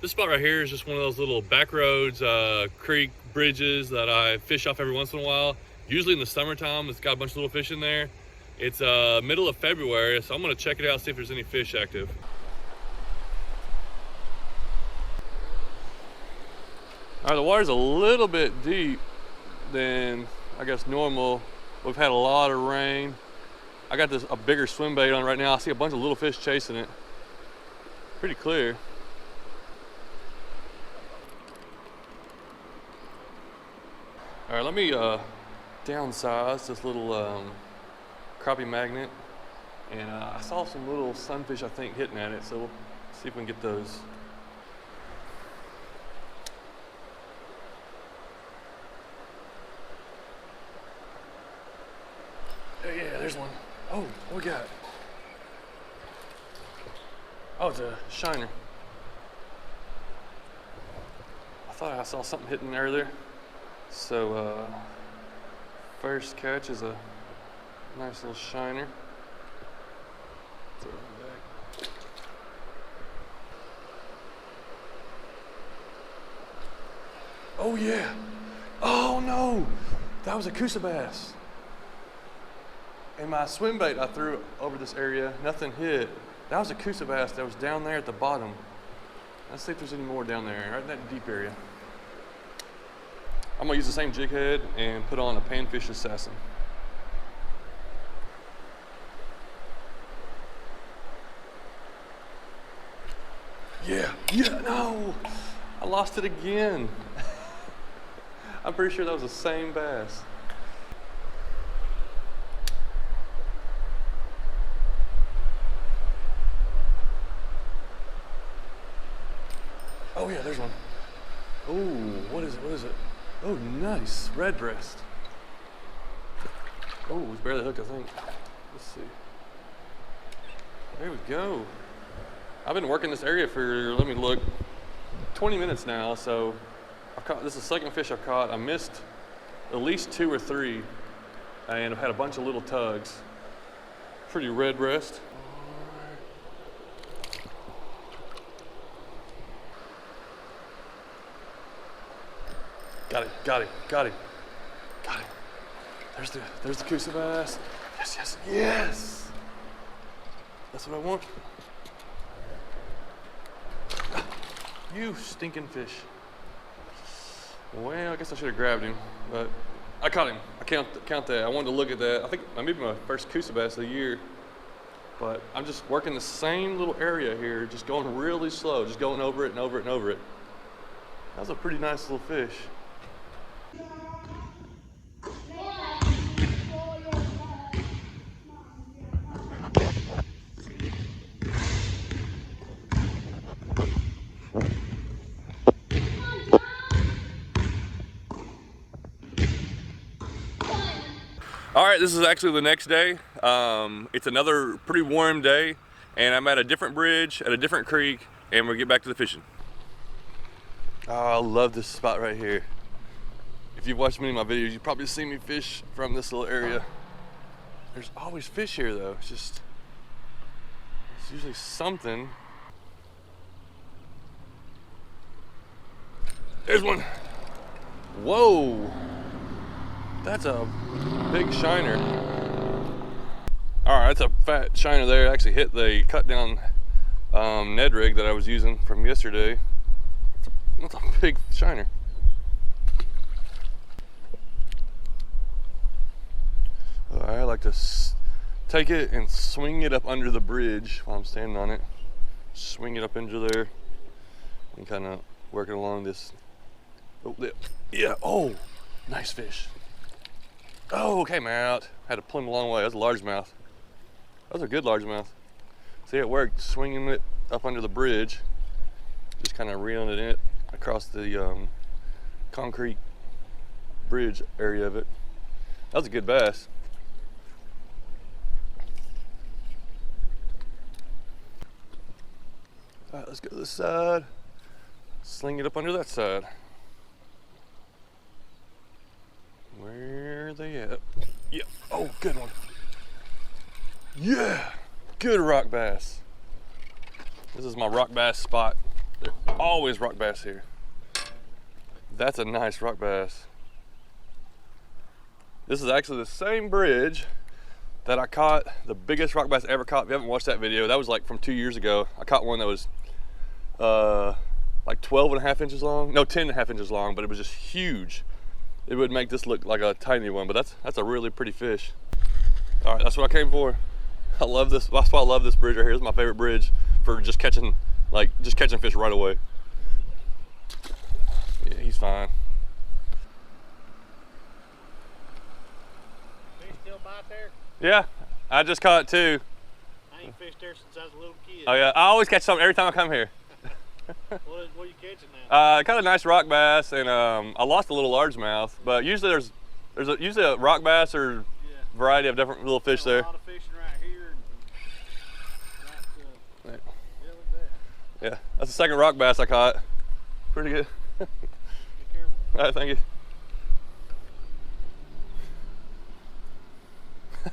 This spot right here is just one of those little back roads, creek bridges that I fish off every once in a while. Usually in the summertime, it's got a bunch of little fish in there. It's middle of February, so I'm gonna check it out, see if there's any fish active. All right, the water's a little bit deep than I guess normal. We've had a lot of rain. I got a bigger swim bait on right now. I see a bunch of little fish chasing it. Pretty clear. All right, let me downsize this little crappie magnet. And I saw some little sunfish, I think, hitting at it. So we'll see if we can get those. Yeah, there's one. Oh, what we got? Oh, it's a shiner. I thought I saw something hitting there earlier. So, first catch is a nice little shiner. Throw him back. Oh yeah. Oh no, that was a Coosa bass. And my swim bait I threw over this area, nothing hit. That was a Coosa bass that was down there at the bottom. Let's see if there's any more down there, right in that deep area. I'm gonna use the same jig head and put on a panfish assassin. Yeah, no! I lost it again. I'm pretty sure that was the same bass. Oh yeah, there's one. Oh, what is it? Oh, nice, red breast. Oh, it was barely hooked, I think. Let's see. There we go. I've been working this area for, let me look, 20 minutes now, so this is the second fish I've caught. I missed at least 2 or 3, and I've had a bunch of little tugs. Pretty red breast. Got it. There's the Coosa bass. Yes. That's what I want. You stinking fish. Well, I guess I should have grabbed him, but I caught him. I count that. I wanted to look at that. I think maybe my first Coosa bass of the year. But I'm just working the same little area here, just going really slow, just going over it and over it and over it. That was a pretty nice little fish. All right, this is actually the next day. It's another pretty warm day, and I'm at a different bridge, at a different creek, and we'll get back to the fishing. Oh, I love this spot right here. If you've watched many of my videos, you've probably seen me fish from this little area. There's always fish here though. It's usually something. There's one. Whoa. That's a big shiner. All right, that's a fat shiner there. I actually hit the cut down Ned rig that I was using from yesterday. That's a big shiner. I like to take it and swing it up under the bridge while I'm standing on it. Swing it up into there and kind of work it along this. Oh, yeah. Oh, nice fish. Oh, came out. Had to pull him a long way. That was a largemouth. That was a good largemouth. See, it worked. Swinging it up under the bridge, just kind of reeling it in across the concrete bridge area of it. That was a good bass. All right, let's go to this side. Sling it up under that side. Where are they at? Yeah. Oh, good one. Yeah. Good rock bass. This is my rock bass spot. There's always rock bass here. That's a nice rock bass. This is actually the same bridge that I caught the biggest rock bass I ever caught. If you haven't watched that video, that was like from 2 years ago. I caught one that was like 12.5 inches long. No, 10.5 inches long, but it was just huge. It would make this look like a tiny one, but that's a really pretty fish. All right, that's what I came for. I love this. That's why I love this bridge right here. It's my favorite bridge for just catching fish right away. Yeah, he's fine. Fish still bite there? Yeah, I just caught 2. I ain't fished there since I was a little kid. Oh yeah, I always catch something every time I come here. What are you catching now? Caught a nice rock bass, and I lost a little largemouth, but usually there's usually a rock bass or variety of different little fish there. A lot of fishing right here. And right, yeah, look at that. Yeah, that's the second rock bass I caught. Pretty good. Be careful. All right, thank you.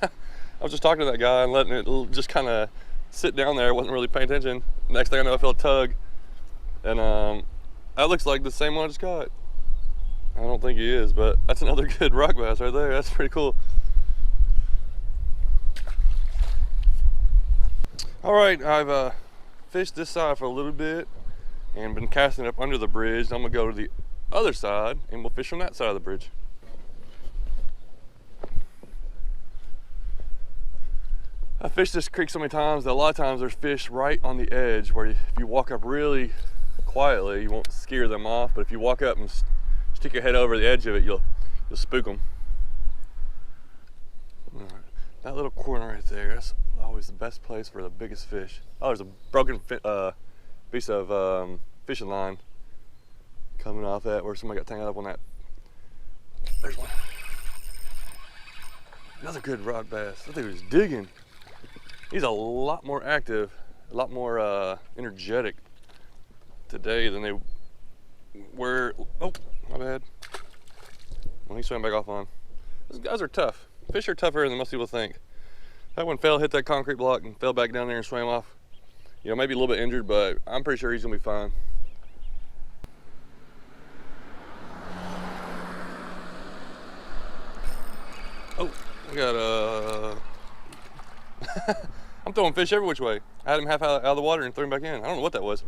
I was just talking to that guy and letting it just kind of sit down there. I wasn't really paying attention. Next thing I know, I felt a tug. And that looks like the same one I just caught. I don't think he is, but that's another good rock bass right there. That's pretty cool. All right, I've fished this side for a little bit and been casting up under the bridge. I'm gonna go to the other side and we'll fish on that side of the bridge. I fished this creek so many times that a lot of times there's fish right on the edge where if you walk up really quietly, you won't scare them off, but if you walk up and stick your head over the edge of it, you'll spook them. All right. That little corner right there, that's always the best place for the biggest fish. Oh, there's a broken piece of fishing line coming off that where somebody got tangled up on that. There's one. Another good rock bass. I think he was digging. He's a lot more active, a lot more energetic today than they were. Oh, my bad. When he swam back off on. Those guys are tough. Fish are tougher than most people think. That one hit that concrete block and fell back down there and swam off. You know, maybe a little bit injured, but I'm pretty sure he's gonna be fine. Oh, we got I'm throwing fish every which way. I had him half out of the water and threw him back in. I don't know what that was.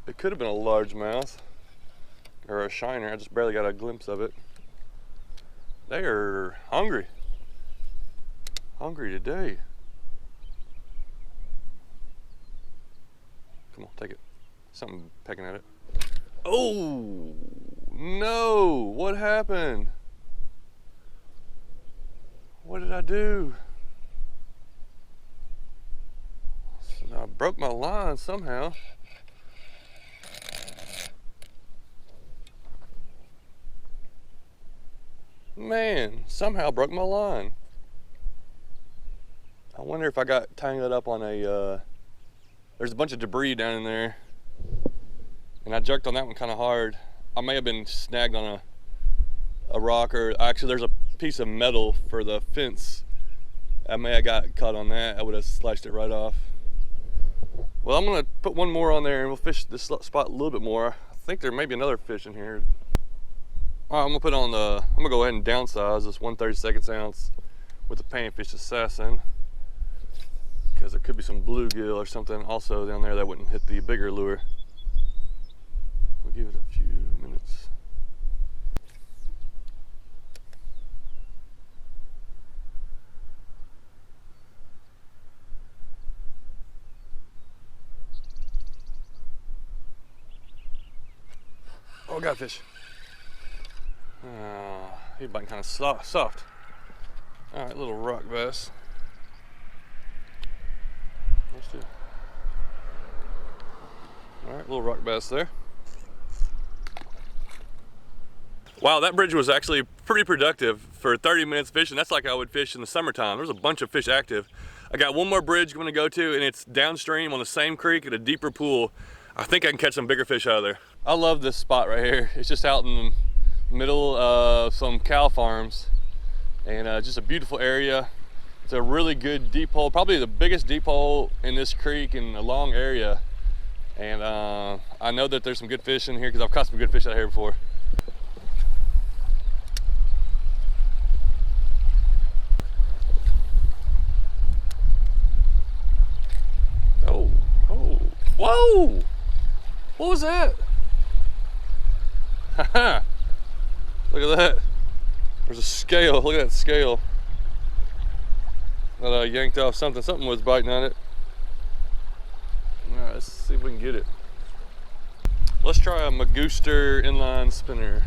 It could have been a largemouth or a shiner. I just barely got a glimpse of it. They are hungry. Hungry today. Come on, take it. Something pecking at it. Oh, no. What happened? What did I do? I broke my line somehow. Man, somehow broke my line. I wonder if I got tangled up on a, there's a bunch of debris down in there. And I jerked on that one kind of hard. I may have been snagged on a rock, or actually there's a piece of metal for the fence. I may have got caught on that. I would have sliced it right off. Well, I'm gonna put one more on there and we'll fish this spot a little bit more. I think there may be another fish in here. All right, I'm gonna go ahead and downsize this 1/32 ounce with the Panfish Assassin, because there could be some bluegill or something also down there that wouldn't hit the bigger lure. We'll give it a few minutes. Oh, got a fish. He's biting kind of soft. All right, little rock bass. Let's do. All right, little rock bass there. Wow, that bridge was actually pretty productive for 30 minutes fishing. That's like I would fish in the summertime. There's a bunch of fish active. I got one more bridge I'm gonna go to, and it's downstream on the same creek at a deeper pool. I think I can catch some bigger fish out of there. I love this spot right here. It's just out in the middle of some cow farms, and just a beautiful area. It's a really good deep hole, probably the biggest deep hole in this creek in a long area. And I know that there's some good fish in here because I've caught some good fish out here before. Oh, whoa! What was that? Haha! Look at that. There's a scale. Look at that scale. That I yanked off something. Something was biting on it. All right, let's see if we can get it. Let's try a Magooster inline spinner.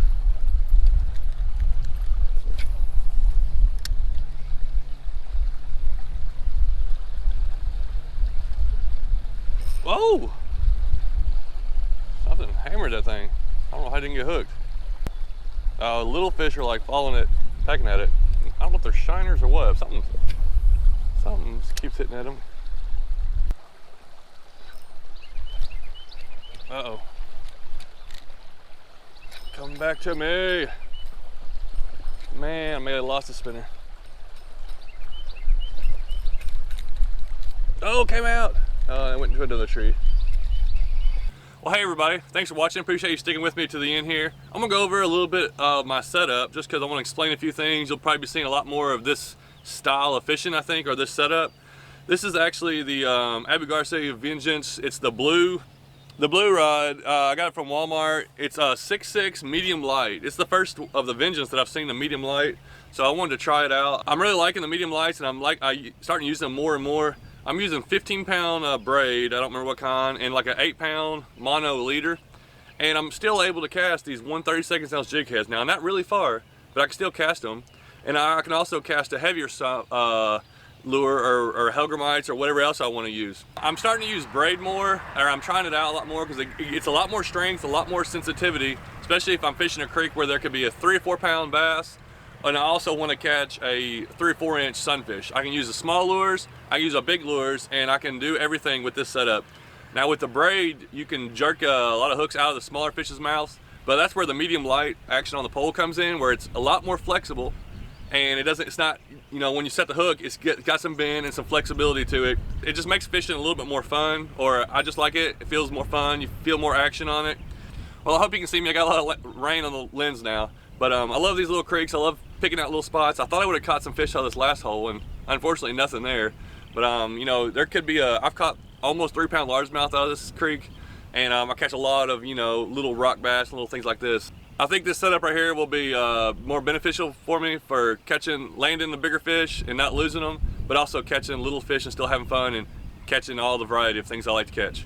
Whoa! Something hammered that thing. I don't know how I didn't get hooked. Little fish are like following it, pecking at it. I don't know if they're shiners or what. Something just keeps hitting at them. Uh-oh. Come back to me. Man, I may have lost the spinner. Oh, came out. It went into another tree. Well, hey everybody, thanks for watching. Appreciate you sticking with me to the end here. I'm gonna go over a little bit of my setup just because I want to explain a few things. You'll probably be seeing a lot more of this style of fishing, I think, or this setup. This is actually the Abu Garcia Vengeance. It's the blue rod. I got it from Walmart. It's a 6.6 medium light. It's the first of the Vengeance that I've seen the medium light, so I wanted to try it out. I'm really liking the medium lights, and I'm starting to use them more and more. I'm using 15-pound braid, I don't remember what kind, and like an 8-pound mono leader. And I'm still able to cast these 1/32 ounce jig heads. Now, not really far, but I can still cast them. And I can also cast a heavier lure or Hellgrammites or whatever else I want to use. I'm starting to use braid more, or I'm trying it out a lot more because it's a lot more strength, a lot more sensitivity, especially if I'm fishing a creek where there could be a 3 or 4 pound bass. And I also want to catch a 3 or 4 inch sunfish. I can use the small lures, I use a big lures, and I can do everything with this setup. Now with the braid, you can jerk a lot of hooks out of the smaller fish's mouths, but that's where the medium light action on the pole comes in, where it's a lot more flexible, and it's not, you know, when you set the hook, it's got some bend and some flexibility to it. It just makes fishing a little bit more fun, or I just like it. It feels more fun, you feel more action on it. Well, I hope you can see me. I got a lot of rain on the lens now, but I love these little creeks. I love picking out little spots. I thought I would have caught some fish out of this last hole, and unfortunately nothing there. But you know, there could be I've caught almost 3 pound largemouth out of this creek, and I catch a lot of, you know, little rock bass and little things like this. I think this setup right here will be more beneficial for me for landing the bigger fish and not losing them, but also catching little fish and still having fun and catching all the variety of things I like to catch.